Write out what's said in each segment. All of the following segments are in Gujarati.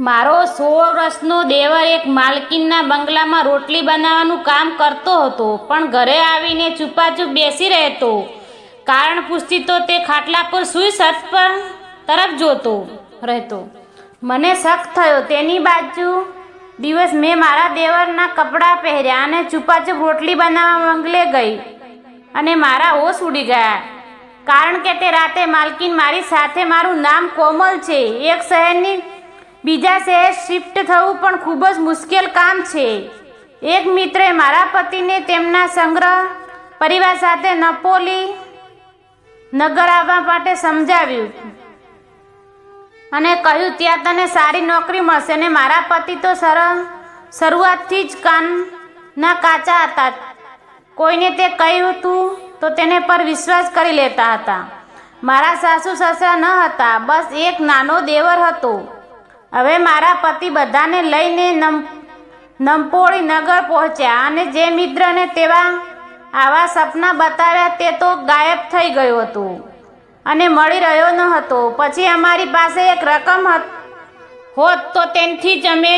મારો 16 વર્ષનો દેવર એક માલકીનના બંગલામાં રોટલી બનાવવાનું કામ કરતો હતો, પણ ઘરે આવીને ચૂપાચૂપ બેસી રહેતો. કારણ પૂછતી તો તે ખાટલા પર સૂઈ છત તરફ જોતો રહેતો. મને શક થયો. તેની બાજુ દિવસ મેં મારા દેવરના કપડાં પહેર્યા અને ચૂપાચૂપ રોટલી બનાવવા બંગલે ગઈ અને મારા હોશ ઉડી ગયા. કારણ કે તે રાતે માલકીન મારી સાથે, મારું નામ કોમલ છે, એક શહેરની બીજા શહેર શિફ્ટ થવું પણ ખૂબ જ મુશ્કેલ કામ છે. એક મિત્રે મારા પતિને તેમના સંગ્રહ પરિવાર સાથે નપોલી નગર આવવા માટે સમજાવ્યું અને કહ્યું ત્યાં તને સારી નોકરી મળશે. અને મારા પતિ તો શરૂઆતથી જ કાનના કાચા હતા. કોઈને તે કહ્યું હતું તો તેને પર વિશ્વાસ કરી લેતા હતા. મારા સાસુ સસરા ન હતા, બસ એક નાનો દેવર હતો. હવે મારા પતિ બધાને લઈને નંપોળી નગર પહોંચ્યા અને જે મિત્રને તેવા આવા સપના બતાવ્યા તે તો ગાયબ થઈ ગયો હતો અને મળી રહ્યો ન હતો. પછી અમારી પાસે એક રકમ હોત તો તેનાથી જ અમે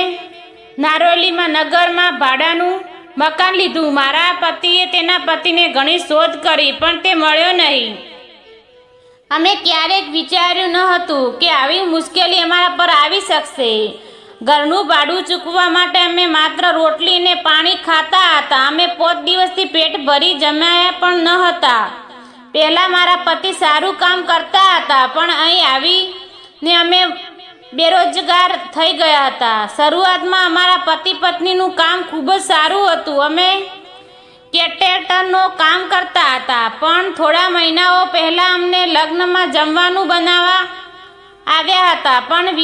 નારોલીમાં નગરમાં ભાડાનું મકાન લીધું. મારા પતિએ તેના પતિને ઘણી શોધ કરી પણ તે મળ્યો નહીં. અમે ક્યારેક વિચાર્યું ન હતું કે આવી મુશ્કેલી અમારા પર આવી શકશે. ઘરનું ભાડું ચૂકવવા માટે અમે માત્ર રોટલી અને પાણી ખાતા હતા. અમે 5 દિવસથી પેટ ભરી જમ્યા પણ ન હતા. પહેલાં મારા પતિ સારું કામ કરતા હતા, પણ અહીં આવીને અમે બેરોજગાર થઈ ગયા હતા. શરૂઆતમાં અમારા પતિ પત્નીનું કામ ખૂબ જ સારું હતું. અમે કેટેટરનું કામ કરતા હતા, પણ થોડા મહિનાઓ પહેલાં અમને લગ્નમાં જમવાનું બનાવવા આવ્યા હતા, પણ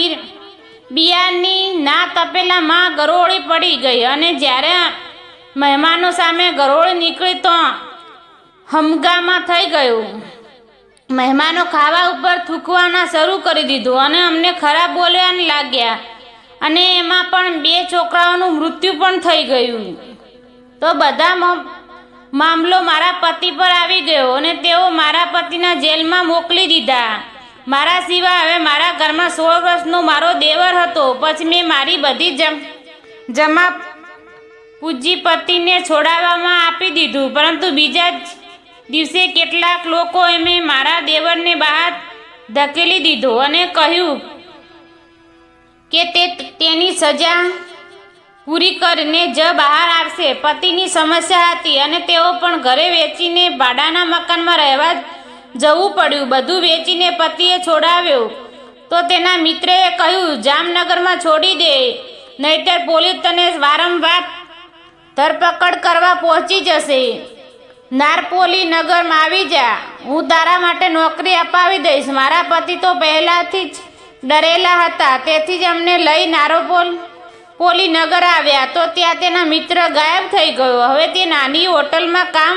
બિયારની ના તપેલામાં ગરોળી પડી ગઈ અને જ્યારે મહેમાનો સામે ગરોળી નીકળી તો હમગામાં થઈ ગયું. મહેમાનો ખાવા ઉપર થૂંકવાના શરૂ કરી દીધું અને અમને ખરાબ બોલવા લાગ્યા અને એમાં પણ 2 છોકરાઓનું મૃત્યુ પણ થઈ ગયું. તો બધા મામલો મારા પતિ પર આવી ગયો અને તેઓ મારા પતિના જેલમાં મોકલી દીધા. મારા સિવાય હવે મારા ઘરમાં 16 વર્ષનો મારો દેવર હતો. પછી મેં મારી બધી જમા પૂંજીપતિને છોડાવવામાં આપી દીધું. પરંતુ બીજા જ દિવસે કેટલાક લોકોએ મારા દેવરને બહાર ધકેલી દીધો અને કહ્યું કે તે તેની સજા પૂરી કરીને જ બહાર આવશે. પતિની સમસ્યા હતી અને તેઓ પણ ઘરે વેચીને ભાડાના મકાનમાં રહેવા જવું પડ્યું. બધું વેચીને પતિએ છોડાવ્યો તો તેના મિત્રએ કહ્યું, જામનગરમાં છોડી દે, નહીતર પોલીસ તને વારંવાર ધરપકડ કરવા પહોંચી જશે. નારપોલી નગરમાં આવી જા, હું તારા માટે નોકરી અપાવી દઈશ. મારા પતિ તો પહેલાંથી જ ડરેલા હતા, તેથી જ અમને લઈ નારોપોલી નગર આવ્યા તો ત્યાં તેના મિત્ર ગાયબ થઈ ગયો. હવે તે નાની હોટલમાં કામ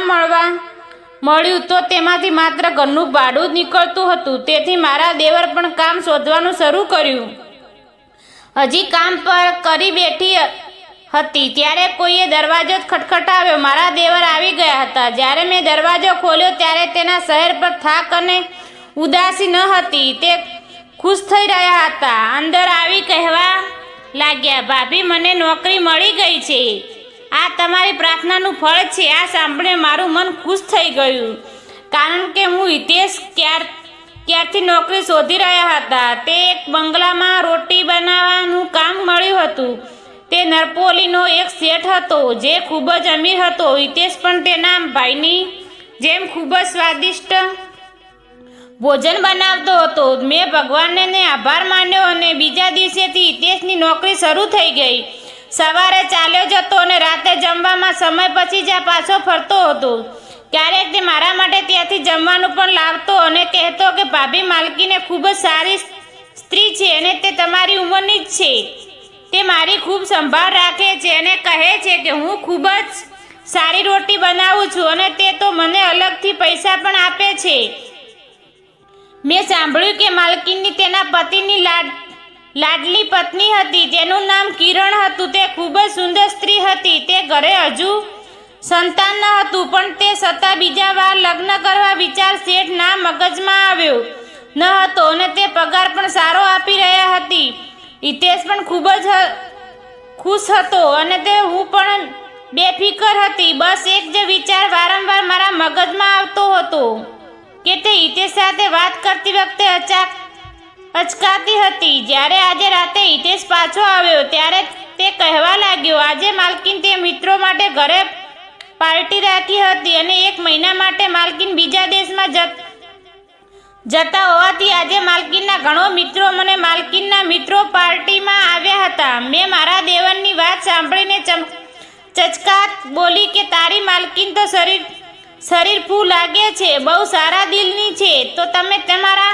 મળ્યું તો તેમાંથી માત્ર ઘરનું ભાડું જ નીકળતું હતું. તેથી મારા દેવર પણ કામ શોધવાનું શરૂ કર્યું. હજી કામ પર કરી બેઠી હતી ત્યારે કોઈએ દરવાજો ખટખટાવ્યો. મારા દેવર આવી ગયા હતા. જ્યારે મેં દરવાજો ખોલ્યો ત્યારે તેના શહેર પર થાક અને ઉદાસી ન હતી. તે ખુશ થઈ રહ્યા હતા. અંદર આવી કહેવા લાગ્યા, ભાભી, મને નોકરી મળી ગઈ છે. આ તમારી પ્રાર્થનાનું ફળ છે. આ સાંભળીને મારું મન ખુશ થઈ ગયું, કારણ કે હું હિતેશ ક્યારથી નોકરી શોધી રહ્યા હતા. તે એક બંગલામાં રોટી બનાવવાનું કામ મળ્યું હતું. તે નરપોલીનો એક શેઠ હતો જે ખૂબ જ અમીર હતો. હિતેશ પણ તેના ભાઈની જેમ ખૂબ જ સ્વાદિષ્ટ ભોજન બનાવતો હતો. મેં ભગવાનને આભાર માન્યો અને બીજા દિવસેથી હિતેશની નોકરી શરૂ થઈ ગઈ. સવારે ચાલ્યો જતો અને રાતે જમવામાં સમય પછી જ પાછો ફરતો હતો. ક્યારેક તે મારા માટે ત્યાંથી જમવાનું પણ લાવતો અને કહેતો કે ભાભી, માલકીને ખૂબ જ સારી સ્ત્રી છે અને તે તમારી ઉંમરની જ છે. તે મારી ખૂબ સંભાળ રાખે છે અને કહે છે કે હું ખૂબ જ સારી રોટી બનાવું છું અને તે તો મને અલગથી પૈસા પણ આપે છે. મેં સાંભળ્યું કે માલકીનની તેના પતિની લાડલી પત્ની હતી, જેનું નામ કિરણ હતું. તે ખૂબ જ સુંદર સ્ત્રી હતી. તે ઘરે હજુ સંતાન ન હતું, પણ તે છતાં બીજા વાર લગ્ન કરવા વિચાર શેઠના મગજમાં આવ્યો ન હતો અને તે પગાર પણ સારો આપી રહ્યા હતી. હિતેશ પણ ખૂબ જ ખુશ હતો અને હું પણ બેફિકર હતી. બસ એક જ વિચાર વારંવાર મારા મગજમાં આવતો હતો કે તે હિતેશ સાથે વાત કરતી વખતે અચકાતી હતી. જ્યારે આજે રાતે હિતેશ પાછો આવ્યો ત્યારે તે કહેવા લાગ્યો, આજે માલકીન તે મિત્રો માટે ઘરે પાર્ટી રાખી હતી અને 1 મહિના માટે માલકીન બીજા દેશમાં જતા હોવાથી આજે માલકીનના ઘણો મિત્રો મને માલકીનના મિત્રો પાર્ટીમાં આવ્યા હતા. મેં મારા દેવરની વાત સાંભળીને ચચકાટ બોલી કે તારી માલકીન તો શરીર ફૂ લાગે છે, બહુ સારા દિલની છે. તો તમે તમારા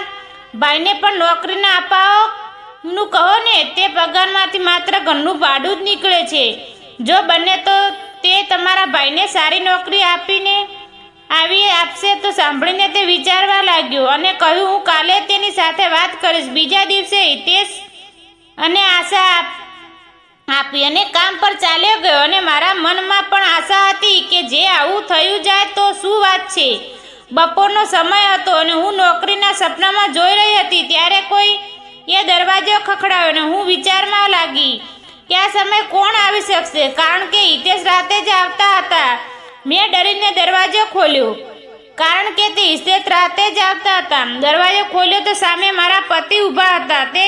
ભાઈને પણ નોકરીને અપાવવાનું કહો ને, તે પગારમાંથી માત્ર ઘરનું ભાડું જ નીકળે છે. જો બને તો તે તમારા ભાઈને સારી નોકરી આપશે. તો સાંભળીને તે વિચારવા લાગ્યો અને કહ્યું, હું કાલે તેની સાથે વાત કરીશ. બીજા દિવસે હિતેશ અને આશા આપી અને કામ પર ચાલ્યો ગયો અને મારા મનમાં પણ આશા હતી કે જે આવું થયું જાય તો શું વાત છે. બપોરનો સમય હતો અને હું નોકરીના સપનામાં જોઈ રહી હતી ત્યારે કોઈ એ દરવાજો ખખડાવ્યો અને હું વિચારમાં લાગી કે આ સમય કોણ આવી શકશે, કારણ કે હિતેશ રાતે જ આવતા હતા. મેં ડરીને દરવાજો ખોલ્યો કારણ કે તે હિતેશ રાતે જ આવતા હતા. દરવાજો ખોલ્યો તો સામે મારા પતિ ઊભા હતા. તે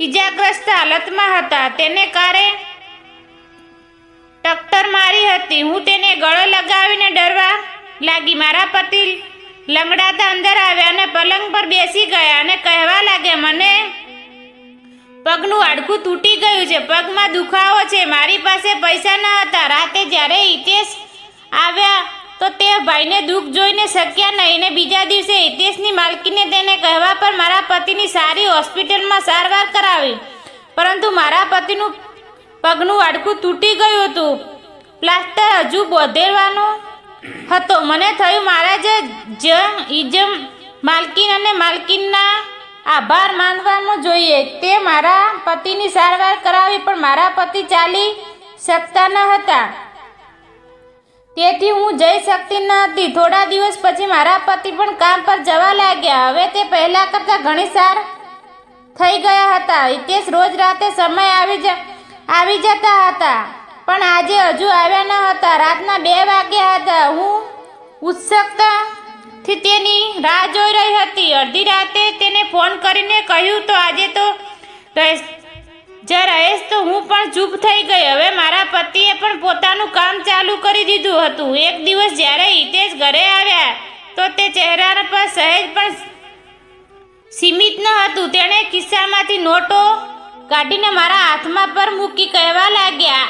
ઈજાગ્રસ્ત હાલતમાં હતા. તેને કારે ટક્કર મારી હતી. હું તેને ગળે લગાવીને ડરવા લાગી. મારા પતિ લંગડાતા અંદર આવ્યા અને પલંગ પર બેસી ગયા અને કહેવા લાગ્યા, મને પગનું હાડકું તૂટી ગયું છે, પગમાં દુખાવો છે, મારી પાસે પૈસા ન હતા. રાતે જ્યારે હિતેશ આવ્યા તો તે ભાઈને દુઃખ જોઈને શક્યા નહીં અને બીજા દિવસે હિતેશની માલકીને તેને કહેવા પર મારા પતિની સારી હોસ્પિટલમાં સારવાર કરાવી. પરંતુ મારા પતિનું પગનું હાડકું તૂટી ગયું હતું, પ્લાસ્ટર હજુ બોધેવાનો હતો. મને થયું મારા જ માલકીન અને માલકીનના આભાર માનવાનો જોઈએ. તે મારા પતિની સારવાર કરાવી, પણ મારા પતિ ચાલી શકતા ન હતા તેથી હું જઈ શકતી ન હતી. થોડા દિવસ પછી મારા પતિ પણ કામ પર જવા લાગ્યા. હવે તે પહેલા કરતાં ઘણી સારા થઈ ગયા હતા. હિતેશ રોજ રાતે સમય આવી જતા હતા, પણ આજે હજુ આવ્યા ન હતા. રાતના 2 વાગ્યા હતા. હું ઉત્સુકતાથી તેની રાહ જોઈ રહી હતી. અડધી રાતે તેને ફોન કરીને કહ્યું તો આજે તો રહેશ તો હું પણ ચૂપ થઈ ગઈ. હવે મારા પતિએ પણ પોતાનું કામ ચાલુ કરી દીધું હતું. એક દિવસ જ્યારે હિતેશ ઘરે આવ્યા તો તે ચહેરા પર સહેજ પણ સીમિત ન હતું. તેણે ખિસ્સામાંથી નોટો કાઢીને મારા હાથમાં પર મૂકી કહેવા લાગ્યા,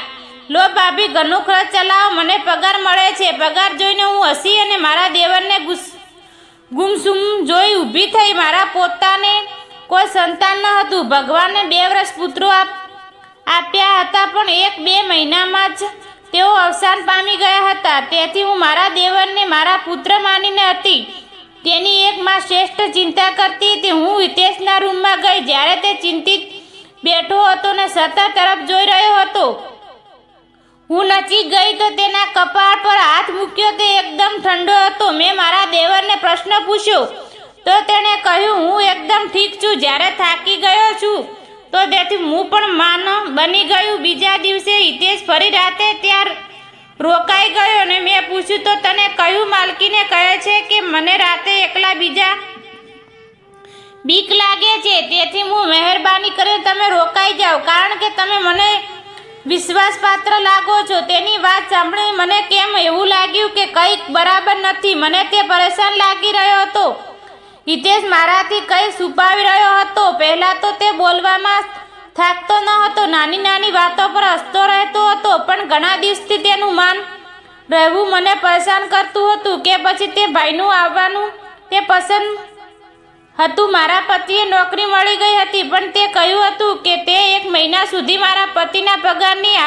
લો ભાભી, ઘરનો ખર્ચ ચલાવો, મને પગાર મળે છે. પગાર જોઈને હું હસી અને મારા દેવરને ગુમસુમ જોઈ ઊભી થઈ. મારા પોતાને કોઈ સંતાન ન હતું. ભગવાને 2 વર્ષ પુત્રો આપ્યા હતા, પણ 1-2 મહિનામાં જ તેઓ અવસાન પામી ગયા હતા. તેથી હું મારા દેવરને મારા પુત્ર માનીને હતી. તેની એકમાં શ્રેષ્ઠ ચિંતા કરતી હતી. હું હિતેશના રૂમમાં ગઈ. જ્યારે તે ચિંતિત બેઠો હતો ને સતત તરફ જોઈ રહ્યો હતો, હું નચી ગઈ તો તેના કપાળ પર હાથ મૂક્યો. તે એકદમ ઠંડો હતો. મેં મારા દેવરને પ્રશ્ન પૂછ્યો તો તેણે કહ્યું, હું એકદમ ઠીક છું. જ્યારે થાકી ગયો છું તો તેથી હું પણ માન બની ગયું. બીજા દિવસે હિતેશ ફરી રાતે ત્યાં રોકાઈ ગયો અને મેં પૂછ્યું તો તને કહ્યું, માલકીને કહે છે કે મને રાતે એકલા બીક લાગે છે, તેથી હું મહેરબાની કરીને તમે રોકાઈ જાઓ, કારણ કે તમે મને વિશ્વાસપાત્ર લાગો છો. તેની વાત સાંભળીને મને કેમ એવું લાગ્યું કે કંઈક બરાબર નથી. મને તે પરેશાન લાગી રહ્યો હતો. હિતેશ મારાથી કંઈ છુપાવી રહ્યો હતો. પહેલાં તો તે બોલવામાં થાકતો ન હતો, નાની નાની વાતો પર હસતો રહેતો હતો, પણ ઘણા દિવસથી તેનું માન રહેવું મને પરેશાન કરતું હતું કે પછી તે ભાઈનું આવવાનું તે પસંદ હતું. મારા પતિએ નોકરી મળી ગઈ હતી, પણ તે કહ્યું હતું કે તે 1 મહિના સુધી મારા પતિના પગારની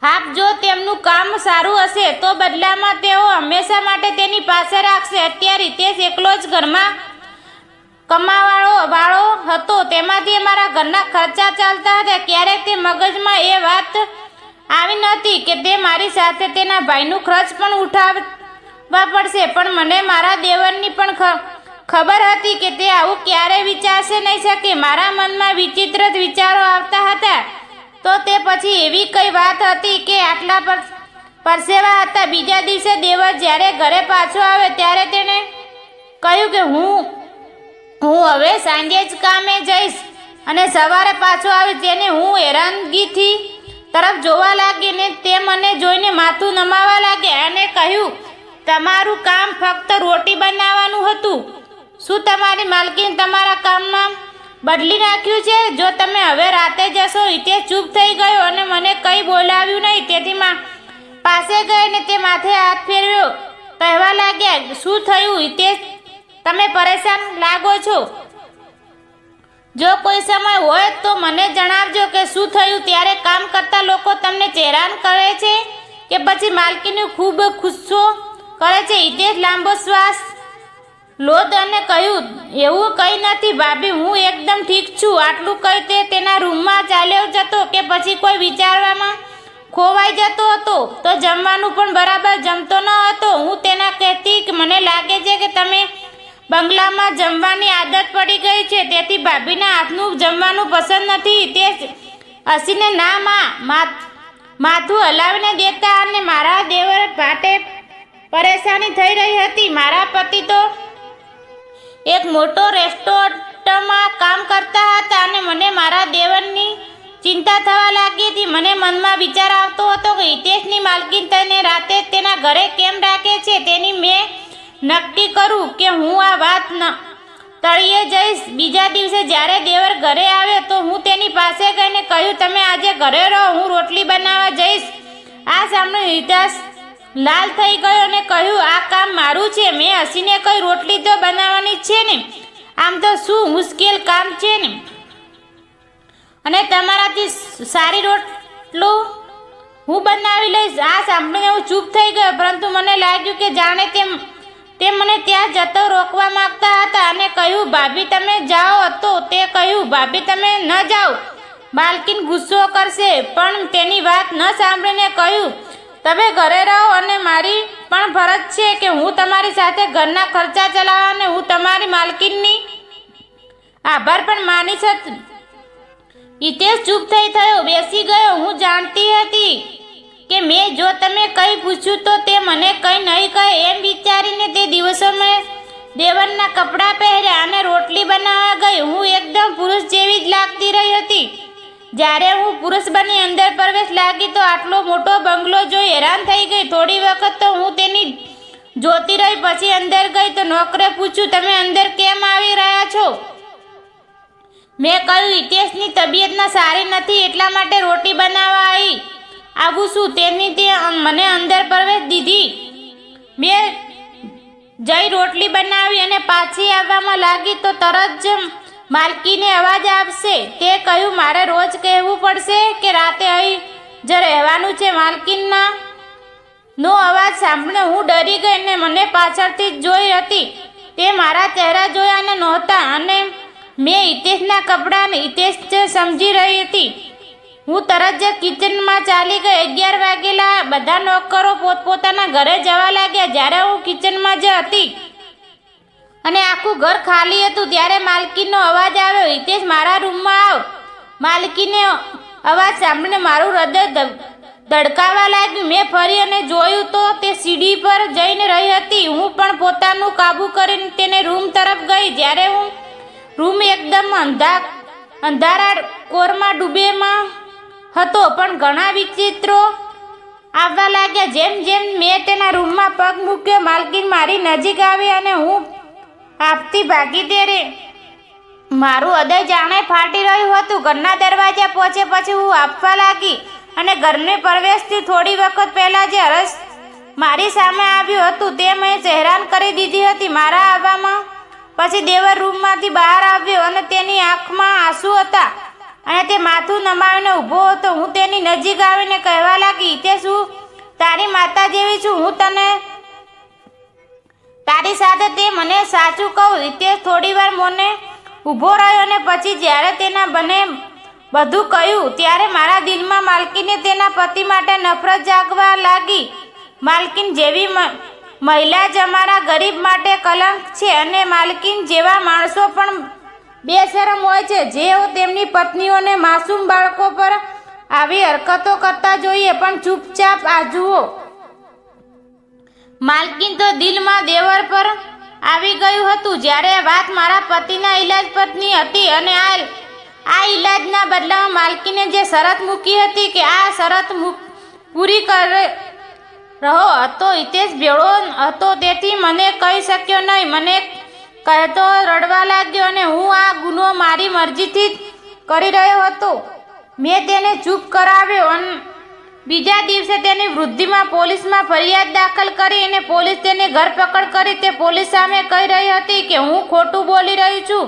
હાફ જો તેમનું કામ સારું હશે તો બદલામાં તેઓ હંમેશા માટે તેની પાસે રાખશે. અત્યારે હિતેશ એકલો જ ઘરમાં કમાવાળો હતો. તેમાંથી અમારા ઘરના ખર્ચા ચાલતા હતા. ક્યારેક તે મગજમાં એ વાત આવી નહોતી કે તે મારી સાથે તેના ભાઈનું ખર્ચ પણ ઉઠાવવા પડશે, પણ મને મારા દેવરની પણ ખબર હતી કે તે આવું ક્યારેય વિચારશે નહીં શકે. મારા મનમાં વિચિત્ર વિચારો આવતા હતા. તો તે પછી એવી કઈ વાત હતી કે આટલા પરસેવા હતા. બીજા દિવસે દેવર જ્યારે ઘરે પાછો આવે ત્યારે તેણે કહ્યું કે હું હવે સાંજે જ કામે જઈશ અને સવારે પાછો આવીશ. તેને હું હેરાનગીથી તરફ જોવા લાગી ને તે મને જોઈને માથું નમાવા લાગે અને કહ્યું, તમારું કામ ફક્ત રોટી બનાવવાનું હતું. શું તમારી માલકીન તમારા કામમાં બદલી નાખ્યું છે? જો તમે હવે રાતે જશો. હિતેશ ચૂપ થઈ ગયો અને મને કંઈ બોલાવ્યું નહીં. તેથી પાસે ગઈને તે માથે હાથ ફેરવ્યો. કહેવા લાગ્યા, શું થયું હિતેશ? તમે પરેશાન લાગો છો. જો કોઈ સમય હોય તો મને જણાવજો કે શું થયું. ત્યારે કામ કરતા લોકો તમને હેરાન કરે છે કે પછી માલકીને ખૂબ ગુસ્સો કરે છે? હિતેશ લાંબો શ્વાસ લોદ અને કહ્યું, એવું કંઈ નથી ભાભી, હું એકદમ ઠીક છું. આટલું કહી તે તેના રૂમમાં ચાલ્યો જતો કે પછી કોઈ વિચારવામાં ખોવાઈ જતો હતો. તો જમવાનું પણ બરાબર જમતો ન હતો. હું તેના કહેતી કે મને લાગે છે કે તમે બંગલામાં જમવાની આદત પડી ગઈ છે, તેથી ભાભીના હાથનું જમવાનું પસંદ નથી. તે હસીને ના માથું હલાવીને દેતા અને મારા દેવર માટે પરેશાની થઈ રહી હતી. મારા પતિ તો એક મોટો રેસ્ટોરન્ટમાં કામ કરતા હતા અને મને મારા દેવરની ચિંતા થવા લાગી હતી. મને મનમાં વિચાર આવતો હતો કે હિતેશની માલકીન તેને રાતે તેના ઘરે કેમ રાખે છે. તેની મેં નક્કી કરું કે હું આ વાત તળિયે જઈશ. બીજા દિવસે જ્યારે દેવર ઘરે આવ્યો તો હું તેની પાસે ગઈને કહ્યું, તમે આજે ઘરે રહો, હું રોટલી બનાવવા જઈશ. આ સાંભળીને હિતેશ લાલ થઈ ગયો અને કહ્યું, આ કામ મારું છે. મેં હસીને કહ્યું, રોટલી તો બનાવવાની છે ને, આમ તો શું મુશ્કેલ કામ છે ને, અને તમારાથી સારી રોટલું હું બનાવી લઈશ. આ સાંભળીને હું ચૂપ થઈ ગયો, પરંતુ મને લાગ્યું કે જાણે તે મને ત્યાં જતો રોકવા માંગતા હતા અને કહ્યું, ભાભી તમે જાઓ. તો તે કહ્યું, ભાભી તમે ન જાઓ, માલકીન ગુસ્સો કરશે. પણ તેની વાત ન સાંભળીને કહ્યું, તમે ઘરે રહો અને મારી પણ ફરજ છે કે હું તમારી સાથે ઘરના ખર્ચા ચલાવવા અને હું તમારી માલકીનની આભાર પણ માનીશ. હિતેશ ચૂપ થઈ થયો, બેસી ગયો. હું જાણતી હતી કે મેં જો તમે કંઈ પૂછ્યું તો તે મને કંઈ નહીં કહે. એમ વિચારીને તે દિવસોમાં દેવરના કપડાં પહેર્યા અને રોટલી બનાવવા ગઈ. હું એકદમ પુરુષ જેવી જ લાગતી રહી હતી. જ્યારે હું પુરુષ બની અંદર પ્રવેશ લાગી તો આટલો મોટો બંગલો જોઈ હેરાન થઈ ગઈ. થોડી વખત તો હું તેની જોતી રહી. પછી અંદર ગઈ તો નોકરે પૂછ્યું, તમે અંદર કેમ આવી રહ્યા છો? મેં કહ્યું, હિતેશની તબિયતના સારી નથી એટલા માટે રોટી બનાવવા આવું છું. તેની તે મને અંદર પ્રવેશ દીધી. મેં જઈ રોટલી બનાવી અને પાછી આવવામાં લાગી તો તરત જ માલકીને અવાજ આવશે. તે કહ્યું, મારે રોજ કહેવું પડશે કે રાતે અહીં જ રહેવાનું છે? માલકીનના નો અવાજ સાંભળીને હું ડરી ગઈ અને મને પાછળથી જ જોઈ હતી. તે મારા ચહેરા જોયા નહોતા અને મેં હિતેશના કપડાને હિતેશ જ સમજી રહી હતી. હું તરત જ કિચનમાં ચાલી ગઈ. 11 વાગેલા. બધા નોકરો પોતપોતાના ઘરે જવા લાગ્યા. જ્યારે હું કિચનમાં જ હતી અને આખું ઘર ખાલી હતું ત્યારે માલકીનનો અવાજ આવ્યો, હિતેશ મારા રૂમમાં આવ. માલકીને અવાજ સાંભળીને મારું હૃદય ધડકાવા લાગ્યું. મેં ફરી અને જોયું તો તે સીડી પર જઈને રહી હતી. હું પણ પોતાનું કાબુ કરીને તેને રૂમ તરફ ગઈ. જ્યારે હું રૂમ એકદમ અંધારા કોરમાં ડૂબેમાં હતો, પણ ઘણા વિચિત્રો આવવા લાગ્યા. જેમ જેમ મેં તેના રૂમમાં પગ મૂક્યો, માલકીન મારી નજીક આવી અને હું આપતી ભાગી ત્યારે મારું હૃદય જાણે ફાટી રહ્યું હતું. ઘરના દરવાજા પહોંચે પછી હું આપવા લાગી અને ઘરને પ્રવેશથી થોડી વખત પહેલાં જે હર્ષ મારી સામે આવ્યું હતું તે મેં હેરાન કરી દીધી હતી. મારા આવવામાં પછી દેવર રૂમમાંથી બહાર આવ્યો અને તેની આંખમાં આંસુ હતા અને તે માથું નમાવીને ઊભો હતો. હું તેની નજીક આવીને કહેવા લાગી, તે શું તારી માતા જેવી છું? હું તને તારી સાથે તે મને સાચું કહું. તે થોડી વાર મને ઊભો રહ્યો અને પછી જ્યારે તેના બને બધું કહ્યું ત્યારે મારા દિલમાં માલકીને તેના પતિ માટે નફરત જાગવા લાગી. માલકીન જેવી મહિલા જ અમારા ગરીબ માટે કલંક છે અને માલકીન જેવા માણસો પણ બેશરમ હોય છે, જેઓ તેમની પત્નીઓને માસૂમ બાળકો પર આવી હરકતો કરતા જોઈએ પણ ચૂપચાપ આ જુઓ. માલકીન તો દિલમાં દેવર પર આવી ગયું હતું. જ્યારે વાત મારા પતિના ઈલાજ પરની હતી અને આ ઈલાજના બદલામાં માલકીને જે શરત મૂકી હતી કે આ શરત પૂરી રહો હતો. હિતેશ ભેળો હતો તેથી મને કહી શક્યો નહીં. મને કહેતો રડવા લાગ્યો અને હું આ ગુનો મારી મરજીથી જ કરી રહ્યો હતો. મેં તેને ચૂપ કરાવ્યો અને બીજા દિવસે તેની વૃદ્ધિમાં પોલીસમાં ફરિયાદ દાખલ કરી અને પોલીસ તેની ધરપકડ કરી. તે પોલીસ સામે કહી રહી હતી કે હું ખોટું બોલી રહી છું,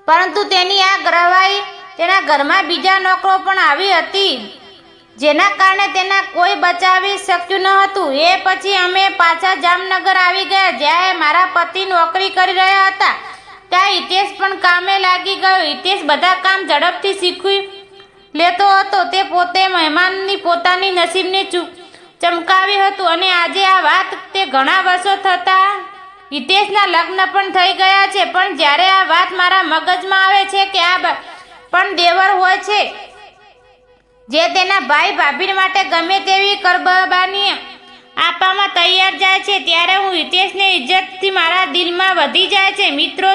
પરંતુ તેની આ ગવાહી તેના ઘરમાં બીજા નોકરો પણ આવી હતી, જેના કારણે તેને કોઈ બચાવી શક્યું ન હતું. એ પછી અમે પાછા જામનગર આવી ગયા, જ્યાં મારા પતિ નોકરી કરી રહ્યા હતા. ત્યાં હિતેશ પણ કામે લાગી ગયો. હિતેશ બધા કામ ઝડપથી શીખવી લેતો હતો. તે પોતે મહેમાનની પોતાની નસીબને ચમકાવી હતું અને આજે આ વાત તે ઘણા વર્ષો થતા હિતેશના લગ્ન પણ થઈ ગયા છે. પણ જ્યારે આ વાત મારા મગજમાં આવે છે કે આ પણ દેવર હોય છે જે તેના ભાઈ ભાભી માટે ગમે તેવી કુરબાની આપવામાં તૈયાર જાય છે, ત્યારે હું હિતેશની ઇજ્જતથી મારા દિલમાં વધી જાય છે. મિત્રો,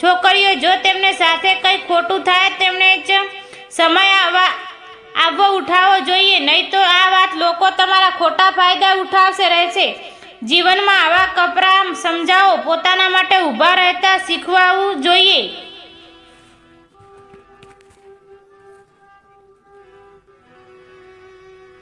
છોકરીઓ જો તેમને સાથે કંઈ ખોટું થાય તેમને જ સમય આવવો ઉઠાવવો જોઈએ, નહીં તો આ વાત લોકો તમારા ખોટા ફાયદા ઉઠાવશે રહેશે. જીવનમાં આવા કપરા સમજાવો પોતાના માટે ઊભા રહેતા શીખવાવું જોઈએ.